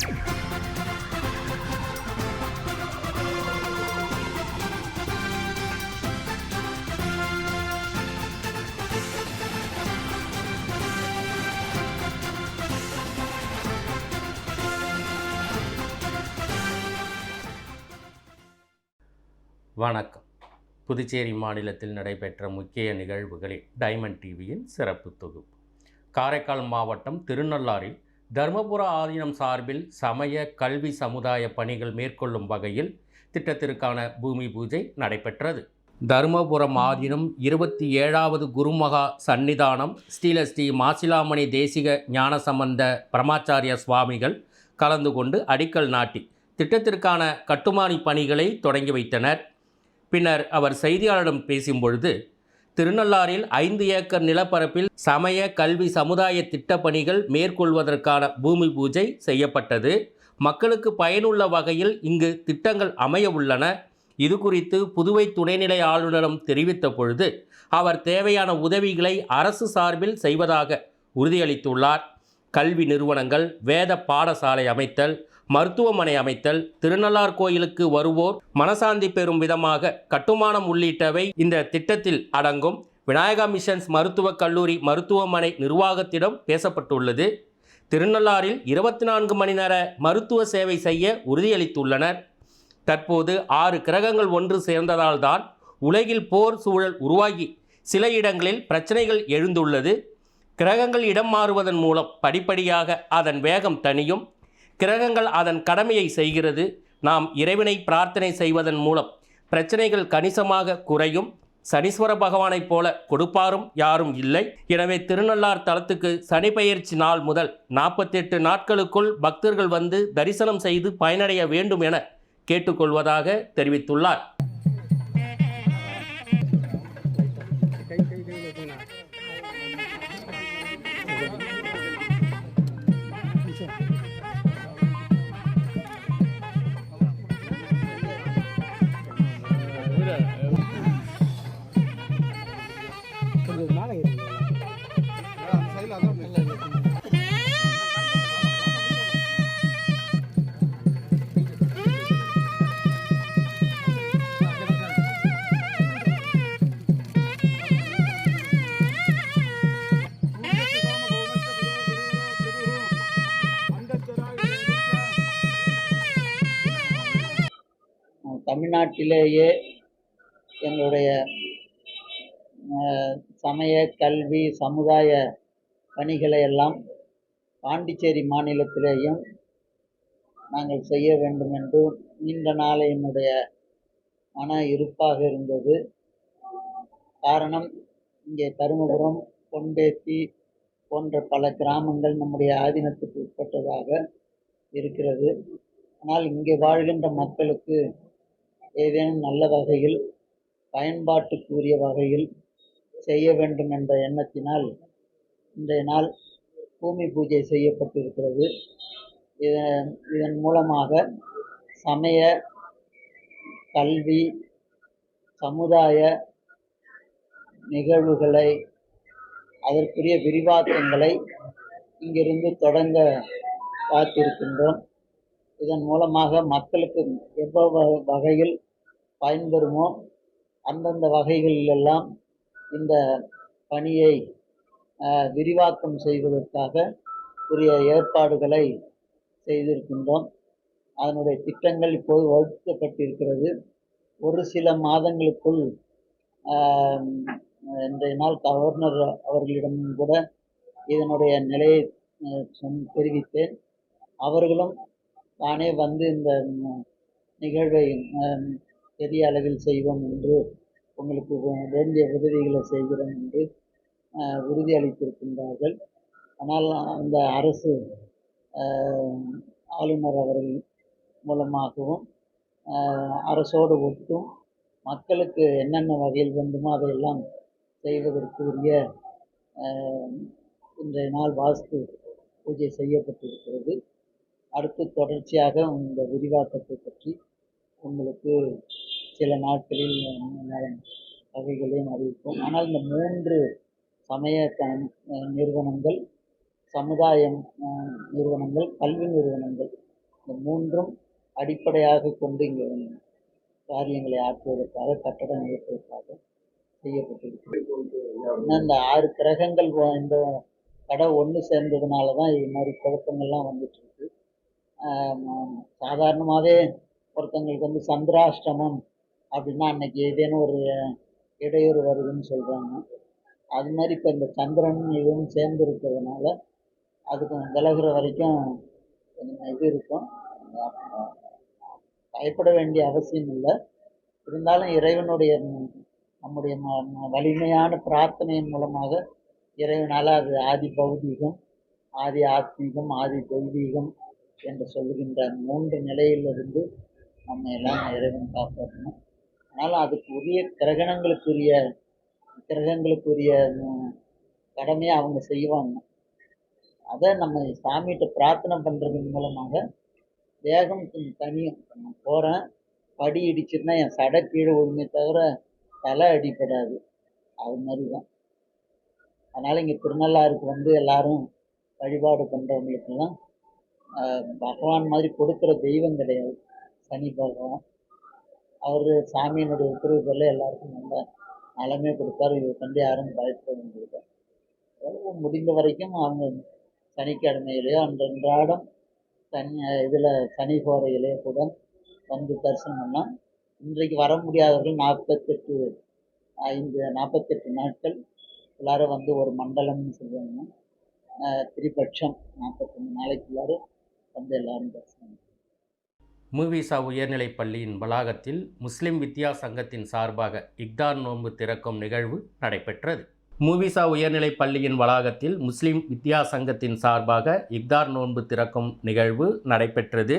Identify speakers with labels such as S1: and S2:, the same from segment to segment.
S1: வணக்கம். புதுச்சேரி மாநிலத்தில் நடைபெற்ற முக்கிய நிகழ்வுகளில் டைமண்ட் டிவியின் சிறப்பு தொகுப்பு. காரைக்கால் மாவட்டம் திருநள்ளாறில் தருமபுர ஆதீனம் சார்பில் சமய கல்வி சமுதாய பணிகள் மேற்கொள்ளும் வகையில் திட்டத்திற்கான பூமி பூஜை நடைபெற்றது. தருமபுரம் ஆதீனம் 27வது குருமகா சன்னிதானம் ஸ்ரீ மாசிலாமணி தேசிக ஞானசம்பந்த பரமாச்சாரிய சுவாமிகள் கலந்து கொண்டு அடிக்கல் நாட்டி திட்டத்திற்கான கட்டுமான பணிகளை தொடங்கி வைத்தனர். பின்னர் அவர் செய்தியாளரிடம் பேசும்பொழுது, திருநள்ளாறில் 5 ஏக்கர் நிலப்பரப்பில் சமய கல்வி சமுதாய திட்டப்பணிகள் மேற்கொள்வதற்கான பூமி பூஜை செய்யப்பட்டது. மக்களுக்கு பயனுள்ள வகையில் இங்கு திட்டங்கள் அமைய உள்ளன. இது குறித்து புதுவை துணைநிலை ஆளுநரிடம் தெரிவித்த பொழுது அவர் தேவையான உதவிகளை அரசு சார்பில் செய்வதாக உறுதியளித்துள்ளார். கல்வி நிறுவனங்கள், வேத பாடசாலை அமைத்தல், மருத்துவமனை அமைத்தல், திருநள்ளார் கோயிலுக்கு வருவோர் மனசாந்தி பெறும் விதமாக கட்டுமானம் உள்ளிட்டவை இந்த திட்டத்தில் அடங்கும். விநாயகா மிஷன்ஸ் மருத்துவக் கல்லூரி மருத்துவமனை நிர்வாகத்திடம் பேசப்பட்டுள்ளது. திருநள்ளாறில் 24 மணி நேர மருத்துவ சேவை செய்ய உறுதியளித்துள்ளனர். தற்போது 6 கிரகங்கள் ஒன்று சேர்ந்ததால் தான் உலகில் போர் சூழல் உருவாகி சில இடங்களில் பிரச்சனைகள் எழுந்துள்ளது. கிரகங்கள் இடம் மாறுவதன் மூலம் படிப்படியாக அதன் வேகம் தணியும். கிரகங்கள் அதன் கடமையை செய்கிறது. நாம் இறைவனை பிரார்த்தனை செய்வதன் மூலம் பிரச்சனைகள் கணிசமாக குறையும். சனீஸ்வர பகவானைப் போல கொடுப்பாரும் யாரும் இல்லை. எனவே திருநள்ளார் தலத்துக்கு சனி பெயர்ச்சி நாள் முதல் 48 நாட்களுக்குள் பக்தர்கள் வந்து தரிசனம் செய்து பயனடைய வேண்டும் என கேட்டுக்கொள்வதாக தெரிவித்துள்ளார்.
S2: தமிழ்நாட்டிலேயே எங்களுடைய சமய கல்வி சமுதாய பணிகளை எல்லாம் பாண்டிச்சேரி மாநிலத்திலேயும் நாங்கள் செய்ய வேண்டும் என்று நீண்ட நாள் என்னுடைய மன இருப்பாக இருந்தது. காரணம், இங்கே தருமபுரம், கொண்டேத்தி போன்ற பல கிராமங்கள் நம்முடைய ஆதீனத்துக்கு உட்பட்டதாக இருக்கிறது. ஆனால் இங்கே வாழ்கின்ற மக்களுக்கு ஏதேனும் நல்ல வகையில் பயன்பாட்டுக்குரிய வகையில் செய்ய வேண்டும் என்ற எண்ணத்தினால் இன்றைய நாள் பூமி பூஜை செய்யப்பட்டிருக்கிறது. இதன் மூலமாக சமய கல்வி சமுதாய நிகழ்வுகளை, அதற்குரிய விரிவாக்கங்களை இங்கிருந்து தொடங்க பார்த்திருக்கின்றோம். இதன் மூலமாக மக்களுக்கு எவ்வளவு வகையில் பயன்பெறுமோ அந்தந்த வகைகளிலெல்லாம் இந்த பணியை விரிவாக்கம் செய்வதற்காக உரிய ஏற்பாடுகளை செய்திருக்கின்றோம். அதனுடைய திட்டங்கள் இப்போது வகுக்கப்பட்டிருக்கிறது. ஒரு சில மாதங்களுக்குள் இன்றைய நாள் கவர்னர் அவர்களிடமும் கூட இதனுடைய நிலையை தெரிவித்தேன். அவர்களும் தானே வந்து இந்த நிகழ்வை பெரிய அளவில் செய்வோம் என்று, உங்களுக்கு வேண்டிய உதவிகளை செய்கிறோம் என்று உறுதியளித்திருக்கின்றார்கள். ஆனால் அந்த அரசு ஆளுநர் அவர்கள் மூலமாகவும் அரசோடு ஒட்டும் மக்களுக்கு என்னென்ன வகையில் வேண்டுமோ அதையெல்லாம் செய்வதற்கு உரிய இன்றைய நாள் வாஸ்து பூஜை செய்யப்பட்டிருக்கிறது. அடுத்து தொடர்ச்சியாக இந்த விரிவாக்கத்தை பற்றி உங்களுக்கு சில நாட்களில் வகைகளையும் அறிவிப்போம். ஆனால் இந்த 3 சமய நிறுவனங்கள், சமுதாய நிறுவனங்கள், கல்வி நிறுவனங்கள் இந்த மூன்றும் அடிப்படையாக கொண்டு இங்கே காரியங்களை ஆற்றுவதற்காக கட்டடம் எழுப்பதற்காக செய்யப்பட்டிருக்கு. இந்த 6 கிரகங்கள் இந்த கடை ஒன்று சேர்ந்ததுனால தான் இது மாதிரி குழப்பங்கள்லாம் வந்துட்டு இருக்கு. சாதாரணமாகவே ஒருத்தங்களுக்கு வந்து சந்திராஷ்டமம் அப்படின்னா அன்னைக்கு ஏதேனும் ஒரு இடையூறு வருதுன்னு சொல்கிறாங்க. அது மாதிரி இப்போ இந்த சந்திரன் இதுவும் சேர்ந்து இருக்கிறதுனால அதுக்கு விலகிற வரைக்கும் இது இருக்கும். பயப்பட வேண்டிய அவசியம் இல்லை. இருந்தாலும் இறைவனுடைய நம்முடைய வலிமையான பிரார்த்தனையின் மூலமாக இறைவனால் அது ஆதி பௌதீகம், ஆதி ஆத்மீகம், ஆதி தெய்வீகம் என்று சொல்லுகின்ற 3 நிலையிலிருந்து நம்ம எல்லாம் இறைவன் காப்பாற்றணும். அதனால் அதுக்கு உரிய கிரகங்களுக்குரிய கடமையை அவங்க செய்வாங்க. அதை நம்ம சாமிகிட்ட பிரார்த்தனை பண்ணுறதன் மூலமாக வேகம் கொஞ்சம் தனியும். நான் போகிறேன், படி இடிச்சிருந்தா என் சடை கீழே ஒழுமே தவிர தலை அடிப்படாது. அது மாதிரி தான். அதனால் இங்கே திருநள்ளாறுக்கு வந்து எல்லாரும் வழிபாடு பண்ணுறவங்களுக்கெல்லாம் பகவான் மாதிரி கொடுக்குற தெய்வம் கிடையாது சனி பகவான். அவர் சாமியினுடைய உத்தரவுகளில் எல்லாருக்கும் நல்ல நலமே கொடுத்தாரு. இதை கண்டு யாரும் பயப்பட வேண்டியது. அதாவது முடிந்த வரைக்கும் அவங்க சனிக்கிழமையிலேயோ அன்றாடம் இதில் சனி போறையிலே கூட வந்து தரிசனம் பண்ணலாம். இன்றைக்கு வர முடியாதவர்கள் 48 நாட்கள் எல்லாரும் வந்து ஒரு மண்டலம்னு சொல்லுவாங்க, திரிபட்சம் 41 நாளைக்குள்ளார வந்து எல்லாரும் தரிசனம்.
S1: மூவிசா உயர்நிலைப் பள்ளியின் வளாகத்தில் முஸ்லிம் வித்யா சங்கத்தின் சார்பாக இஃப்தார் நோன்பு திறக்கும் நிகழ்வு நடைபெற்றது. மூவிசா உயர்நிலைப் பள்ளியின் வளாகத்தில் முஸ்லிம் வித்யா சங்கத்தின் சார்பாக இஃப்தார் நோன்பு திறக்கும் நிகழ்வு நடைபெற்றது.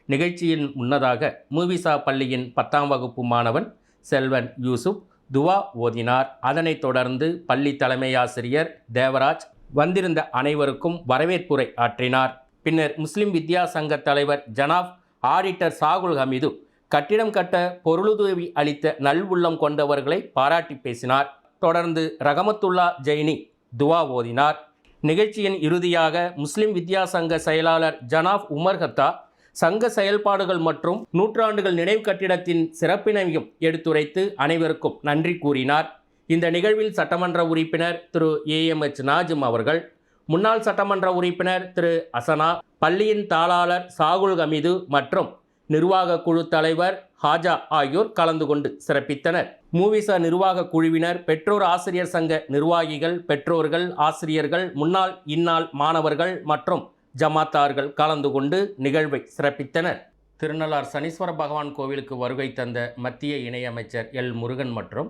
S1: நிகழ்ச்சியின் முன்னதாக மூவிசா பள்ளியின் 10ஆம் வகுப்பு மாணவன் செல்வன் யூசுப் துவா ஓதினார். அதனைத் தொடர்ந்து பள்ளி தலைமை ஆசிரியர் தேவராஜ் வந்திருந்த அனைவருக்கும் வரவேற்புரை ஆற்றினார். பின்னர் முஸ்லிம் வித்யா சங்க தலைவர் ஜனாப் ஆடிட்டர் சாகுல் ஹமீது கட்டிடம் கட்ட பொருளுதவி அளித்த நல்வுள்ளம் கொண்டவர்களை பாராட்டி பேசினார். தொடர்ந்து ரஹமத்துல்லா ஜெய்னி துவா ஓதினார். நிகழ்ச்சியின் இறுதியாக முஸ்லிம் வித்யா சங்க செயலாளர் ஜனாப் உமர் ஹத்தா சங்க செயல்பாடுகள் மற்றும் நூற்றாண்டுகள் நினைவு கட்டிடத்தின் சிறப்பினையும் எடுத்துரைத்து அனைவருக்கும் நன்றி கூறினார். இந்த நிகழ்வில் சட்டமன்ற உறுப்பினர் திரு AMH நாஜிம் அவர்கள், முன்னாள் சட்டமன்ற உறுப்பினர் திரு அசனா, பள்ளியின் தாளாளர் சாகுல் ஹமீது மற்றும் நிர்வாக குழு தலைவர் ஹாஜா ஆகியோர் கலந்து கொண்டு சிறப்பித்தனர். மூவிசா நிர்வாக குழுவினர், பெற்றோர் ஆசிரியர் சங்க நிர்வாகிகள், பெற்றோர்கள், ஆசிரியர்கள், முன்னாள் இந்நாள் மாணவர்கள் மற்றும் ஜமாத்தார்கள் கலந்து கொண்டு நிகழ்வை சிறப்பித்தனர். திருநள்ளார் சனீஸ்வர பகவான் கோவிலுக்கு வருகை தந்த மத்திய இணையமைச்சர் எல் முருகன் மற்றும்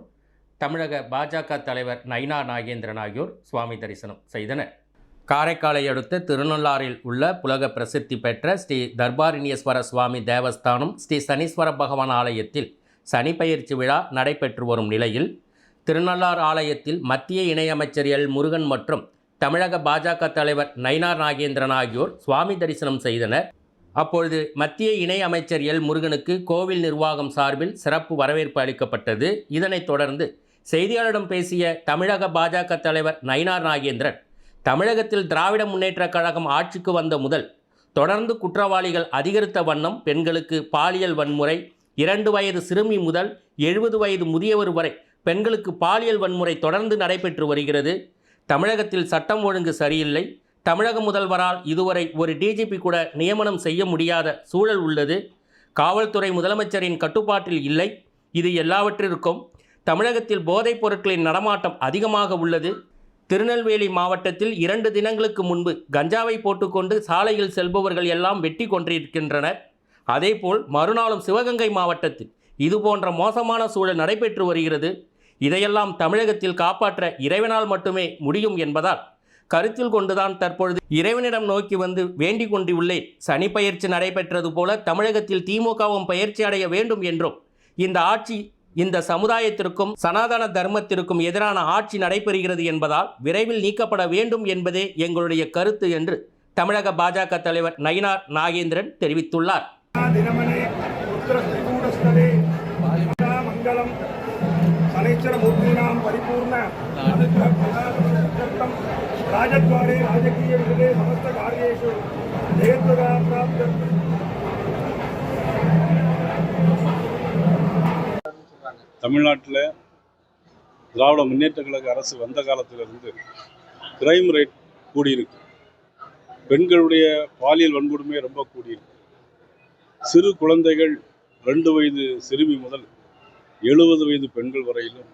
S1: தமிழக பாஜக தலைவர் நயினா நாகேந்திரன் ஆகியோர் சுவாமி தரிசனம் செய்தனர். காரைக்காலை அடுத்த திருநள்ளாறில் உள்ள புலக பிரசித்தி பெற்ற ஸ்ரீ தர்பாரண்யேஸ்வர சுவாமி தேவஸ்தானம் ஸ்ரீ சனீஸ்வர பகவான் ஆலயத்தில் சனி பயிற்சி விழா நடைபெற்று வரும் நிலையில் திருநள்ளார் ஆலயத்தில் மத்திய இணையமைச்சர் எல் முருகன் மற்றும் தமிழக பாஜக தலைவர் நயினா நாகேந்திரன் ஆகியோர் சுவாமி தரிசனம் செய்தனர். அப்பொழுது மத்திய இணை அமைச்சர் எல் முருகனுக்கு கோவில் நிர்வாகம் சார்பில் சிறப்பு வரவேற்பு அளிக்கப்பட்டது. இதனைத் தொடர்ந்து செய்தியாளரிடம் பேசிய தமிழக பாஜக தலைவர் நயினா நாகேந்திரன், தமிழகத்தில் திராவிட முன்னேற்றக் கழகம் ஆட்சிக்கு வந்த முதல் தொடர்ந்து குற்றவாளிகள் அதிகரித்த வண்ணம் பெண்களுக்கு பாலியல் வன்முறை, 2 வயது சிறுமி முதல் 70 வயது முதியவர் வரை பெண்களுக்கு பாலியல் வன்முறை தொடர்ந்து நடைபெற்று வருகிறது. தமிழகத்தில் சட்டம் ஒழுங்கு சரியில்லை. தமிழக முதல்வரால் இதுவரை ஒரு DGP கூட நியமனம் செய்ய முடியாத சூழல் உள்ளது. காவல்துறை முதலமைச்சரின் கட்டுப்பாட்டில் இல்லை. இது எல்லாவற்றிற்கும் தமிழகத்தில் போதைப் பொருட்களின் நடமாட்டம் அதிகமாக உள்ளது. திருநெல்வேலி மாவட்டத்தில் 2 தினங்களுக்கு முன்பு கஞ்சாவை போட்டுக்கொண்டு சாலையில் செல்பவர்கள் எல்லாம் வெட்டி கொண்டிருக்கின்றனர். அதேபோல் மறுநாளும் சிவகங்கை மாவட்டத்தில் இதுபோன்ற மோசமான சூழல் நடைபெற்று வருகிறது. இதையெல்லாம் தமிழகத்தில் காப்பாற்ற இறைவனால் மட்டுமே முடியும் என்பதால் கருத்தில் கொண்டுதான் தற்பொழுது இறைவனிடம் நோக்கி வந்து வேண்டிக் கொண்டுள்ளேன். சனி பயிற்சி நடைபெற்றது போல தமிழகத்தில் திமுகவும் பயிற்சி அடைய வேண்டும் என்றும், இந்த ஆட்சி இந்த சமுதாயத்திற்கும் சனாதன தர்மத்திற்கும் எதிரான ஆட்சி நடைபெறுகிறது என்பதால் விரைவில் நீக்கப்பட வேண்டும் என்பதே எங்களுடைய கருத்து என்று தமிழக பாஜக தலைவர் நயினா நாகேந்திரன் தெரிவித்துள்ளார்.
S3: राजद्वारे राजकीय विषये समस्त कार्येषु जयद्वरा प्राप्त தமிழ்நாட்டில் திராவிட முன்னேற்ற கழக அரசு வந்த காலத்திலிருந்து கிரைம் ரேட் கூடியிருக்கு. பெண்களுடைய பாலியல் வன்கொடுமை ரொம்ப கூடியிருக்கு. சிறு குழந்தைகள் 2 வயது சிறுமி முதல் 70 வயது பெண்கள் வரையிலும்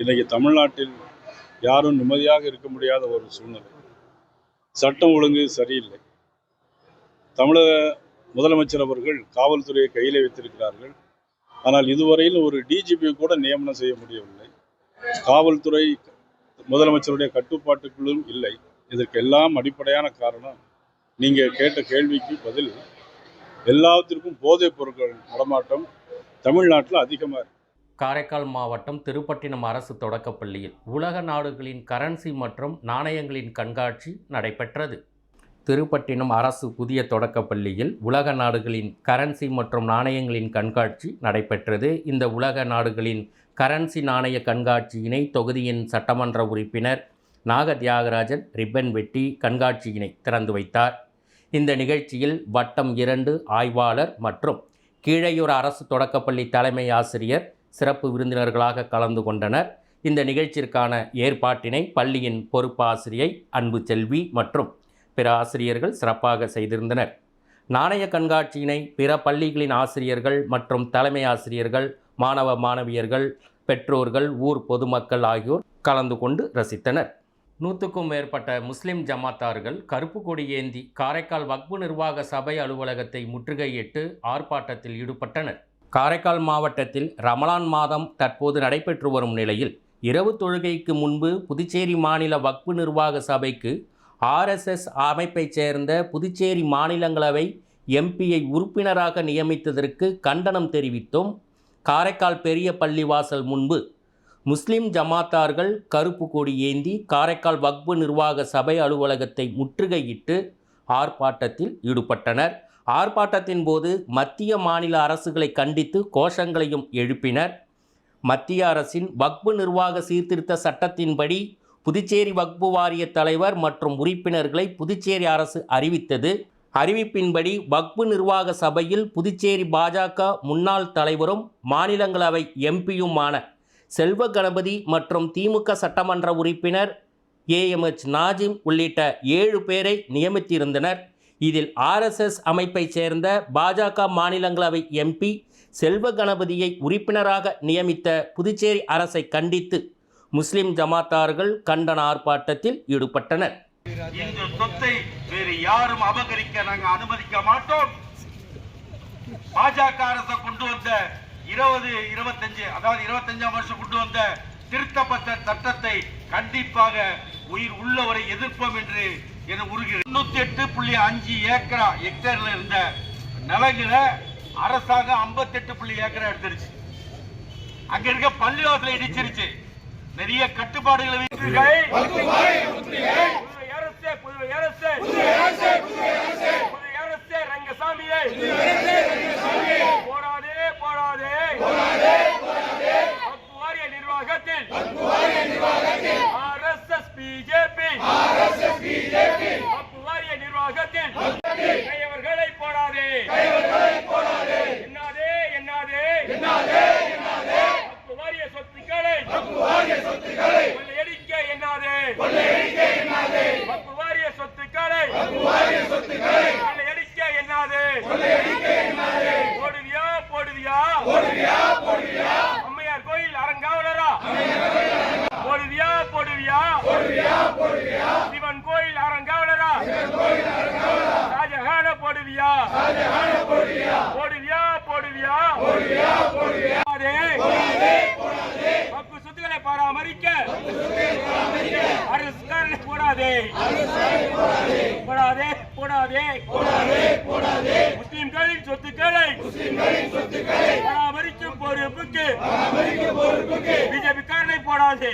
S3: இன்றைக்கி தமிழ்நாட்டில் யாரும் நிம்மதியாக இருக்க முடியாத ஒரு சூழ்நிலை. சட்டம் ஒழுங்கு சரியில்லை. தமிழக முதலமைச்சர் அவர்கள் காவல்துறையை கையில் வைத்திருக்கிறார்கள். ஆனால் இதுவரையில் ஒரு டிஜிபி கூட நியமனம் செய்ய முடியவில்லை. காவல்துறை முதலமைச்சருடைய கட்டுப்பாட்டுக்குள்ளும் இல்லை. இதற்கெல்லாம் அடிப்படையான காரணம் நீங்கள் கேட்ட கேள்விக்கு பதில், எல்லாத்திற்கும் போதைப் பொருட்கள் நடமாட்டம் தமிழ்நாட்டில் அதிகமாக இருக்கு.
S1: காரைக்கால் மாவட்டம் திருப்பட்டினம் அரசு தொடக்கப்பள்ளியில் உலக நாடுகளின் கரன்சி மற்றும் நாணயங்களின் கண்காட்சி நடைபெற்றது. திருப்பட்டினம் அரசு புதிய தொடக்கப்பள்ளியில் உலக நாடுகளின் கரன்சி மற்றும் நாணயங்களின் கண்காட்சி நடைபெற்றது. இந்த உலக நாடுகளின் கரன்சி நாணய கண்காட்சியினை தொகுதியின் சட்டமன்ற உறுப்பினர் நாக தியாகராஜன் ரிப்பன் வெட்டி கண்காட்சியினை திறந்து வைத்தார். இந்த நிகழ்ச்சியில் வட்டம் 2 ஆய்வாளர் மற்றும் கீழையூர் அரசு தொடக்கப்பள்ளி தலைமை ஆசிரியர் சிறப்பு விருந்தினர்களாக கலந்து கொண்டனர். இந்த நிகழ்ச்சிற்கான ஏற்பாட்டினை பள்ளியின் பொறுப்பாசிரியை அன்பு செல்வி மற்றும் பிற ஆசிரியர்கள் சிறப்பாக செய்திருந்தனர். நாணய கண்காட்சியினை பிற பள்ளிகளின் ஆசிரியர்கள் மற்றும் தலைமை ஆசிரியர்கள், மாணவ மாணவியர்கள், பெற்றோர்கள், ஊர் பொதுமக்கள் ஆகியோர் கலந்து கொண்டு ரசித்தனர். 100க்கும் மேற்பட்ட முஸ்லிம் ஜமாத்தார்கள் கருப்பு கொடி ஏந்தி காரைக்கால் வக்பு நிர்வாக சபை அலுவலகத்தை முற்றுகையிட்டு ஆர்ப்பாட்டத்தில் ஈடுபட்டனர். காரைக்கால் மாவட்டத்தில் ரமலான் மாதம் தற்போது நடைபெற்று வரும் நிலையில் இரவு தொழுகைக்கு முன்பு புதுச்சேரி மாநில வக்பு நிர்வாக சபைக்கு RSS அமைப்பைச் சேர்ந்த புதுச்சேரி மாநிலங்களவை எம்பியை உறுப்பினராக நியமித்ததற்கு கண்டனம் தெரிவித்தும் காரைக்கால் பெரிய பள்ளிவாசல் முன்பு முஸ்லிம் ஜமாத்தார்கள் கருப்பு கொடி ஏந்தி காரைக்கால் வக்பு நிர்வாக சபை அலுவலகத்தை முற்றுகையிட்டு ஆர்ப்பாட்டத்தில் ஈடுபட்டனர். ஆர்ப்பாட்டத்தின் போது மத்திய மாநில அரசுகளை கண்டித்து கோஷங்களையும் எழுப்பினர். மத்திய அரசின் வக்பு நிர்வாக சீர்திருத்த சட்டத்தின்படி புதுச்சேரி வக்பு வாரிய தலைவர் மற்றும் உறுப்பினர்களை புதுச்சேரி அரசு அறிவித்தது. அறிவிப்பின்படி வக்பு நிர்வாக சபையில் புதுச்சேரி பாஜக முன்னாள் தலைவரும் மாநிலங்களவை எம்பியுமான செல்வ கணபதி மற்றும் திமுக சட்டமன்ற உறுப்பினர் AMH நாஜிம் உள்ளிட்ட 7 பேரை நியமித்திருந்தனர். இதில் RSS அமைப்பைச் சேர்ந்த பாஜக மாநிலங்களவை MP செல்வ கணபதியை உறுப்பினராக நியமித்த புதுச்சேரி அரசை கண்டித்து முஸ்லிம் ஜமாத்தார்கள் கண்டன ஆர்ப்பாட்டத்தில் ஈடுபட்டனர்.
S4: இந்த சொத்தை வேறு யாரும் அபகரிக்க நாங்கள் அனுமதிக்க மாட்டோம். பாஜக அரசு கொண்டு வந்த 25ஆம் வருஷம் கொண்டு வந்த திருத்தப்பட்ட சட்டத்தை கண்டிப்பாக உயிர் உள்ளவரை எதிர்ப்போம் என்று என உறுகிறது. 98.5 ஹெக்டேர்ல இருந்த நிலங்களை அரசாங்கம் 58 ஏக்கரா எடுத்துருச்சு. அங்க இருக்க பள்ளிவாசலை இடிச்சிருச்சு. நிறைய கட்டுப்பாடுகளை ரங்கசாமியை போடாதே போடாதே வாரிய நிர்வாகத்தில் RSS BJP வாரிய நிர்வாகத்தில் கையவர்களை போடாதே என்னாதே என்னாதே வாரிய சொத்துக்களை கொள்ளையடிக்க என்னாதே வாரிய சொத்துக்களை கொள்ளையடிக்க என்னாதே போடுவியா அம்மையார் கோயில் அறங்காவலரா போடுவியா சிவன் கோயில் அறங்காவலரா ஷாஜஹான போடுவியா வக்பு சொத்துக்களை பராமரிக்க அரசு போடாதே முஸ்லிம்களின் சொத்துக்களை பராமரிக்கும் பொறுப்புக்கு